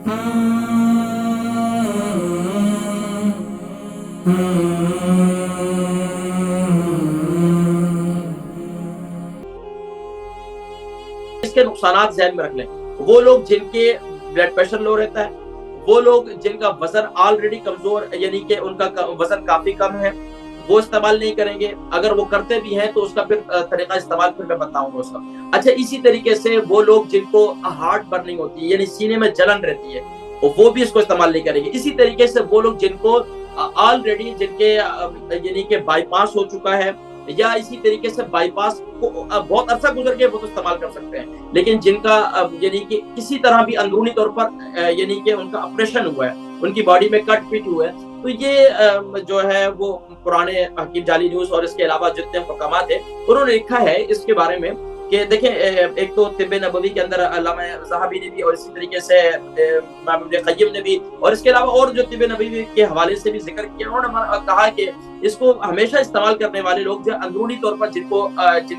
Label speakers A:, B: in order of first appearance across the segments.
A: اس کے نقصانات ذہن میں رکھ لیں. وہ لوگ جن کے بلڈ پریشر لو رہتا ہے، وہ لوگ جن کا وزن آلریڈی کمزور یعنی کہ ان کا وزن کافی کم ہے، وہ استعمال نہیں کریں گے. اگر وہ کرتے بھی ہیں تو اس کا پھر طریقہ استعمال پھر میں بتاؤں گا اس کا. اچھا، اسی طریقے سے وہ لوگ جن کو ہارٹ برننگ ہوتی ہے یعنی سینے میں جلن رہتی ہے، وہ بھی اس کو استعمال نہیں کریں گے. اسی طریقے سے وہ لوگ جن کو آلریڈی جن کے یعنی کہ بائی پاس ہو چکا ہے، یا اسی طریقے سے بائی پاس کو بہت عرصہ گزر گیا، وہ تو استعمال کر سکتے ہیں. لیکن جن کا یعنی کہ کسی طرح بھی اندرونی طور پر یعنی کہ ان کا آپریشن ہوا ہے، ان کی باڈی میں کٹ فٹ ہوا ہے، تو یہ جو ہے وہ پرانے حکیم جعلی نیوز اور اس کے علاوہ جتنے حکامات ہیں انہوں نے لکھا ہے اس کے بارے میں کہ دیکھیں، ایک تو طب نبوی کے اندر علامہ ذہبی نے بھی، اور اسی طریقے سے امام ابن قیم نے بھی، اور اس کے علاوہ اور جو طب نبوی کے حوالے سے بھی ذکر کیا، انہوں نے کہا کہ اس کو ہمیشہ استعمال کرنے والے لوگ جو اندرونی طور پر جن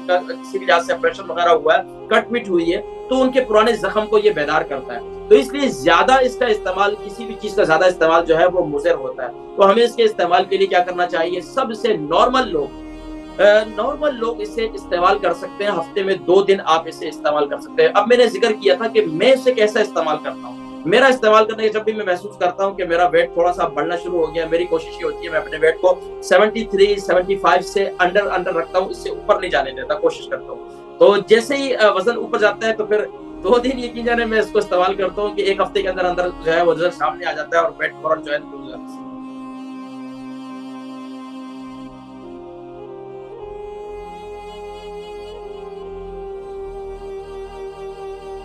A: کا کسی بھی لحاظ سے آپریشن وغیرہ ہوا ہے، کٹ پٹ ہوئی ہے، تو ان کے پرانے زخم کو یہ بیدار کرتا ہے. تو اس لیے زیادہ اس کا استعمال، کسی بھی چیز کا زیادہ استعمال جو ہے وہ مضر ہوتا ہے. تو ہمیں اس کے استعمال کے لیے کیا کرنا چاہیے؟ سب سے نارمل لوگ اسے استعمال کر سکتے ہیں. ہفتے میں 2 دن آپ اسے استعمال کر سکتے ہیں. اب میں نے ذکر کیا تھا کہ میں اسے کیسا استعمال کرتا ہوں. میرا استعمال کرنے کے جب بھی میں محسوس کرتا ہوں کہ میرا ویٹ تھوڑا سا بڑھنا شروع ہو گیا، میری کوشش یہ ہوتی ہے میں اپنے ویٹ کو 73 75 سے انڈر رکھتا ہوں، اس سے اوپر نہیں جانے دیتا، کوشش کرتا ہوں. تو جیسے ہی وزن اوپر جاتا ہے تو پھر 2 دن یقین جانے میں اس کو استعمال کرتا ہوں کہ ایک ہفتے کے اندر جو ہے وہ رزلٹ سامنے آ جاتا ہے اور ویٹ فوراً جو ہے